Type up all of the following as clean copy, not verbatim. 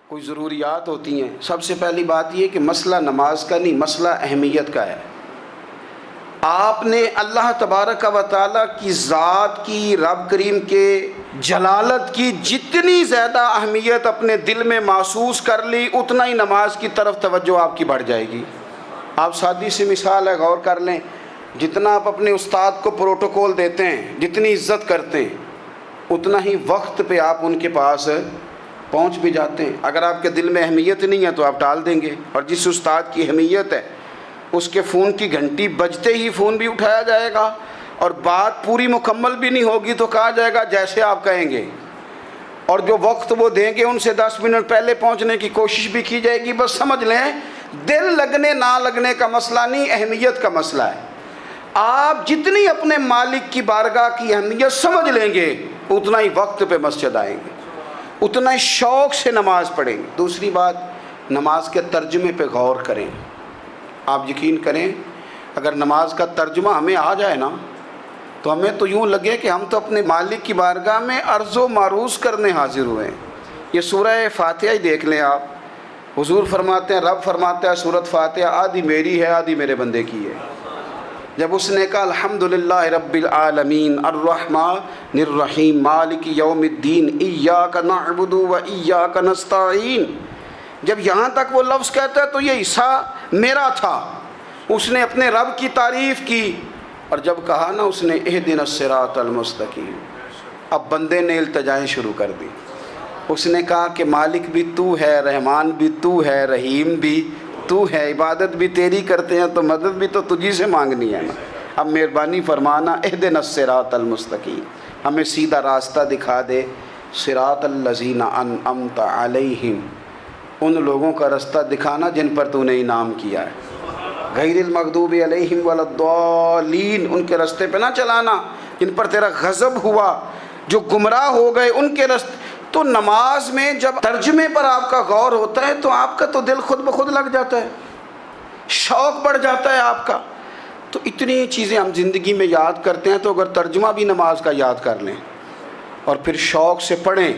کوئی ضروریات ہوتی ہیں. سب سے پہلی بات یہ کہ مسئلہ نماز کا نہیں، مسئلہ اہمیت کا ہے. آپ نے اللہ تبارک و تعالیٰ کی ذات کی، رب کریم کے جلالت کی جتنی زیادہ اہمیت اپنے دل میں محسوس کر لی، اتنا ہی نماز کی طرف توجہ آپ کی بڑھ جائے گی. آپ سادی سی مثال ہے، غور کر لیں. جتنا آپ اپنے استاد کو پروٹوکول دیتے ہیں، جتنی عزت کرتے ہیں، اتنا ہی وقت پہ آپ ان کے پاس پہنچ بھی جاتے ہیں. اگر آپ کے دل میں اہمیت نہیں ہے تو آپ ٹال دیں گے. اور جس استاد کی اہمیت ہے اس کے فون کی گھنٹی بجتے ہی فون بھی اٹھایا جائے گا، اور بات پوری مکمل بھی نہیں ہوگی تو کہا جائے گا جیسے آپ کہیں گے. اور جو وقت وہ دیں گے ان سے 10 منٹ پہلے پہنچنے کی کوشش بھی کی جائے گی. بس سمجھ لیں دل لگنے نہ لگنے کا مسئلہ نہیں، اہمیت کا مسئلہ ہے. آپ جتنی اپنے مالک کی بارگاہ کی اہمیت سمجھ لیں گے، اتنا ہی وقت پہ مسجد آئیں گے، اتنا ہی شوق سے نماز پڑھیں گے. دوسری بات، نماز کے ترجمے پہ غور کریں. آپ یقین کریں اگر نماز کا ترجمہ ہمیں آ جائے نا تو ہمیں تو یوں لگے کہ ہم تو اپنے مالک کی بارگاہ میں عرض و معروض کرنے حاضر ہوئے ہیں. یہ سورہ فاتحہ ہی دیکھ لیں آپ. حضور فرماتے ہیں، رب فرماتا ہے سورۃ فاتحہ آدھی میری ہے آدھی میرے بندے کی ہے. جب اس نے کہا الحمدللہ رب العالمین الرحمن الرحیم مالک یوم الدین ایاک نعبد و ایاک نستعین، جب یہاں تک وہ لفظ کہتا ہے تو یہ حصہ میرا تھا. اس نے اپنے رب کی تعریف کی، اور جب کہا نا اس نے اہدنا الصراط المستقیم، اب بندے نے التجائیں شروع کر دی. اس نے کہا کہ مالک بھی تو ہے، رحمان بھی تو ہے، رحیم بھی تو ہے، عبادت بھی تیری کرتے ہیں تو مدد بھی تو تجھی سے مانگنی ہے نا. اب مہربانی فرمانا اہدنا الصراط المستقیم، ہمیں سیدھا راستہ دکھا دے. صراط الذین انعمت علیہم، ان لوگوں کا راستہ دکھانا جن پر تو نے انعام کیا ہے. غیر المغضوب علیہم ولا الضالین، ان کے راستے پہ نہ چلانا جن پر تیرا غضب ہوا، جو گمراہ ہو گئے ان کے راستے. تو نماز میں جب ترجمے پر آپ کا غور ہوتا ہے تو آپ کا تو دل خود بخود لگ جاتا ہے، شوق بڑھ جاتا ہے آپ کا. تو اتنی چیزیں ہم زندگی میں یاد کرتے ہیں، تو اگر ترجمہ بھی نماز کا یاد کر لیں اور پھر شوق سے پڑھیں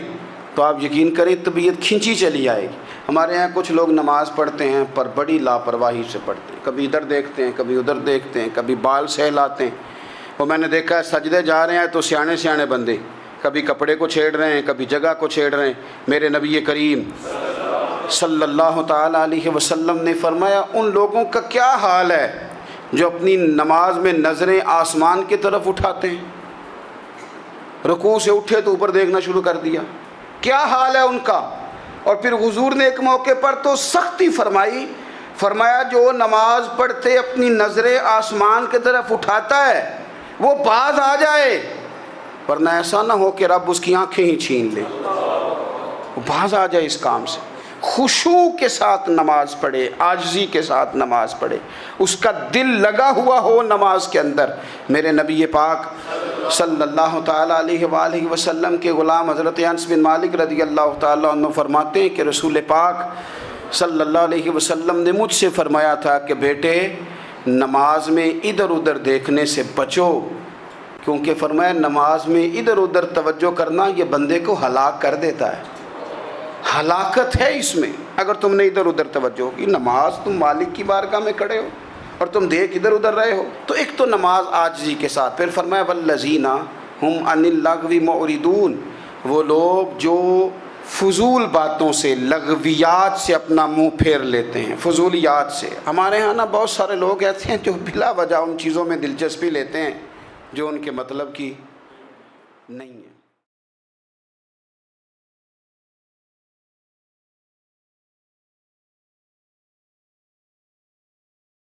تو آپ یقین کریں طبیعت کھنچی چلی آئے گی. ہمارے یہاں کچھ لوگ نماز پڑھتے ہیں پر بڑی لاپرواہی سے پڑھتے ہیں، کبھی ادھر دیکھتے ہیں کبھی ادھر دیکھتے ہیں، کبھی بال سہلاتے ہیں. وہ میں نے دیکھا ہے سجدے جا رہے ہیں تو سیانے سیانے بندے کبھی کپڑے کو چھیڑ رہے ہیں کبھی جگہ کو چھیڑ رہے ہیں. میرے نبی کریم صلی اللہ تعالیٰ علیہ وسلم نے فرمایا ان لوگوں کا کیا حال ہے جو اپنی نماز میں نظریں آسمان کی طرف اٹھاتے ہیں، رکوع سے اٹھے تو اوپر دیکھنا شروع کر دیا، کیا حال ہے ان کا. اور پھر حضور نے ایک موقع پر تو سختی فرمائی، فرمایا جو نماز پڑھتے اپنی نظریں آسمان کی طرف اٹھاتا ہے وہ باز آ جائے، ورنہ ایسا نہ ہو کہ رب اس کی آنکھیں ہی چھین لے. وہ باز آ جائے اس کام سے. خشوع کے ساتھ نماز پڑھے، عاجزی کے ساتھ نماز پڑھے، اس کا دل لگا ہوا ہو نماز کے اندر. میرے نبی پاک صلی اللہ تعالیٰ علیہ وآلہ وسلم کے غلام حضرت انس بن مالک رضی اللہ تعالیٰ عنہ فرماتے ہیں کہ رسول پاک صلی اللہ علیہ وسلم نے مجھ سے فرمایا تھا کہ بیٹے نماز میں ادھر ادھر دیکھنے سے بچو، کیونکہ فرمایا نماز میں ادھر ادھر توجہ کرنا یہ بندے کو ہلاک کر دیتا ہے. ہلاکت ہے اس میں اگر تم نے ادھر ادھر توجہ کی. نماز تم مالک کی بارگاہ میں کھڑے ہو اور تم دیکھ ادھر ادھر رہے ہو. تو ایک تو نماز عاجزی کے ساتھ. پھر فرمایا والذین ہم عن اللغو معرضون، وہ لوگ جو فضول باتوں سے، لغویات سے اپنا منہ پھیر لیتے ہیں، فضولیات سے. ہمارے ہاں نا بہت سارے لوگ ایسے ہیں جو بلا وجہ ان چیزوں میں دلچسپی لیتے ہیں جو ان کے مطلب کی نہیں ہے.